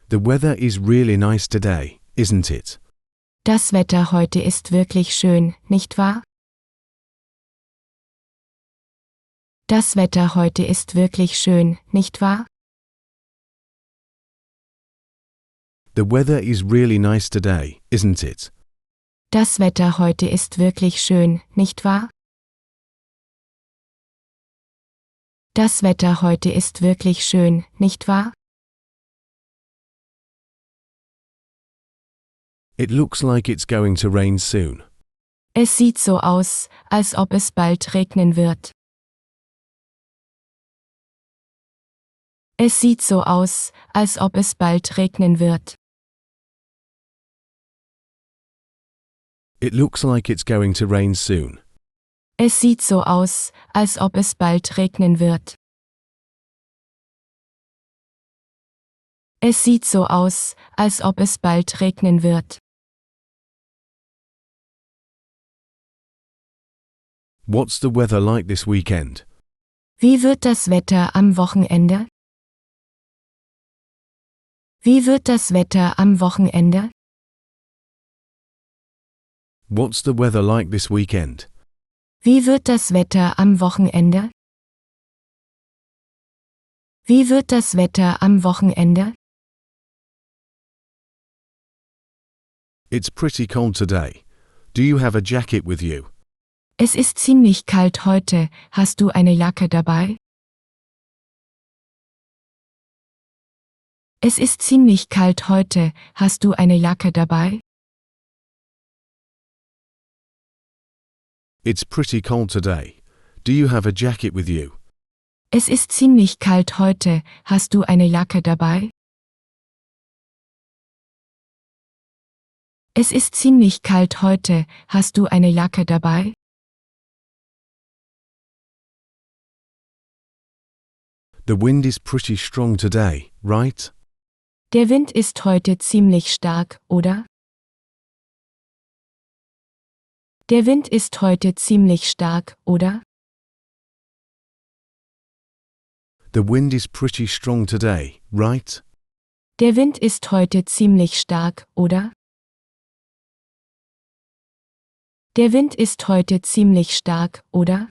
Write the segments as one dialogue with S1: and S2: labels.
S1: The weather is really nice today, isn't it?
S2: Das Wetter heute ist wirklich schön, nicht wahr? Das Wetter heute ist wirklich schön, nicht wahr?
S1: The weather is really nice today, isn't it?
S2: Das Wetter heute ist wirklich schön, nicht wahr? Das Wetter heute ist wirklich schön, nicht wahr?
S1: It looks like it's going to rain soon.
S2: Es sieht so aus, als ob es bald regnen wird. Es sieht so aus, als ob es bald regnen wird.
S1: It looks like it's going to rain soon.
S2: Es sieht so aus, als ob es bald regnen wird. Es sieht so aus, als ob es bald regnen wird.
S1: What's the weather like this weekend?
S2: Wie wird das Wetter am Wochenende? Wie wird das Wetter am Wochenende?
S1: What's the weather like this weekend?
S2: Wie wird das Wetter am Wochenende? Wie wird das Wetter am Wochenende?
S1: It's pretty cold today. Do you have a jacket with you?
S2: Es ist ziemlich kalt heute, hast du eine Jacke dabei? Es ist ziemlich kalt heute, hast du eine Jacke dabei?
S1: It's pretty cold today. Do you have a jacket with you?
S2: Es ist ziemlich kalt heute, hast du eine Jacke dabei? Es ist ziemlich kalt heute, hast du eine Jacke dabei?
S1: The wind is pretty strong today, right?
S2: Der Wind ist heute ziemlich stark, oder? Der Wind ist heute ziemlich stark, oder?
S1: The wind is pretty strong today, right?
S2: Der Wind ist heute ziemlich stark, oder? Der Wind ist heute ziemlich stark, oder?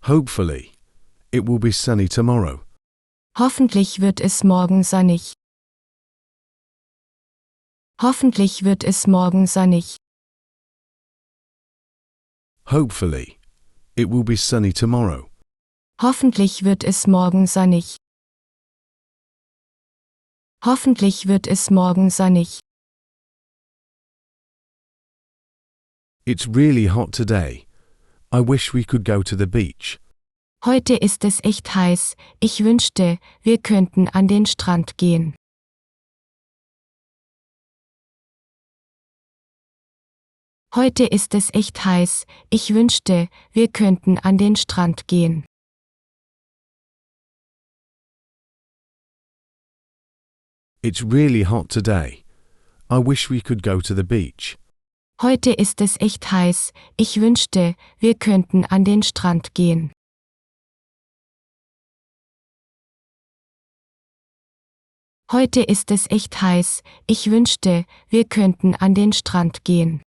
S1: Hopefully. It will be sunny tomorrow.
S2: Hoffentlich wird es morgen sonnig. Hoffentlich wird es morgen sonnig.
S1: Hopefully. It will be sunny tomorrow.
S2: Hoffentlich wird es morgen sonnig. Hoffentlich wird es morgen sonnig.
S1: It's really hot today. I wish we could go to the beach.
S2: Heute ist es echt heiß, ich wünschte, wir könnten an den Strand gehen. Heute ist es echt heiß, ich wünschte, wir könnten an den Strand gehen.
S1: It's really hot today. I wish we could go to the beach.
S2: Heute ist es echt heiß, ich wünschte, wir könnten an den Strand gehen. Heute ist es echt heiß, ich wünschte, wir könnten an den Strand gehen.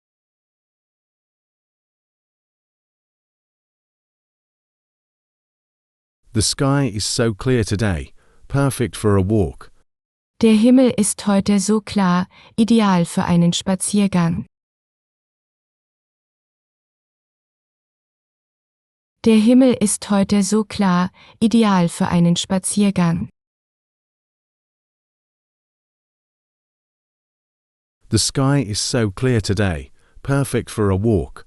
S1: The sky is so clear today, perfect for a walk.
S2: Der Himmel ist heute so klar, ideal für einen Spaziergang. Der Himmel ist heute so klar, ideal für einen Spaziergang.
S1: The sky is so clear today, perfect for a walk.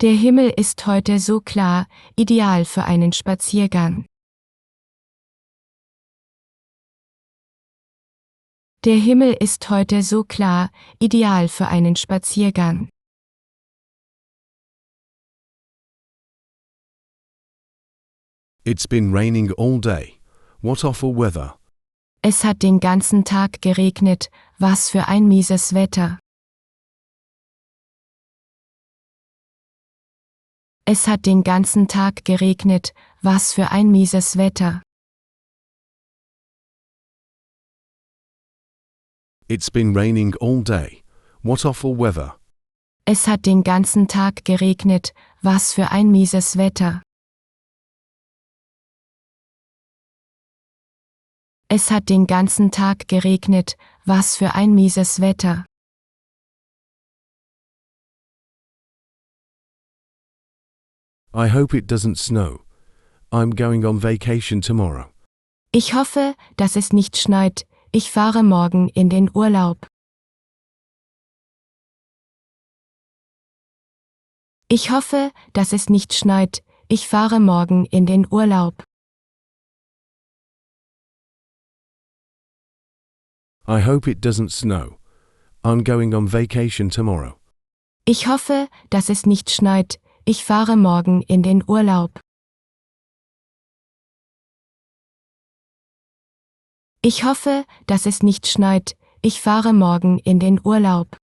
S2: Der Himmel ist heute so klar, ideal für einen Spaziergang. Der Himmel ist heute so klar, ideal für einen Spaziergang.
S1: It's been raining all day. What awful weather.
S2: Es hat den ganzen Tag geregnet, was für ein mieses Wetter. Es hat den ganzen Tag geregnet, was für ein mieses Wetter.
S1: It's been raining all day. What awful weather.
S2: Es hat den ganzen Tag geregnet, was für ein mieses Wetter. Es hat den ganzen Tag geregnet, was für ein mieses Wetter.
S1: I hope it doesn't snow. I'm going on vacation tomorrow.
S2: Ich hoffe, dass es nicht schneit, ich fahre morgen in den Urlaub. Ich hoffe, dass es nicht schneit, ich fahre morgen in den Urlaub.
S1: I hope it doesn't snow. I'm going on vacation tomorrow.
S2: Ich hoffe, dass es nicht schneit, ich fahre morgen in den Urlaub. Ich hoffe, dass es nicht schneit, ich fahre morgen in den Urlaub.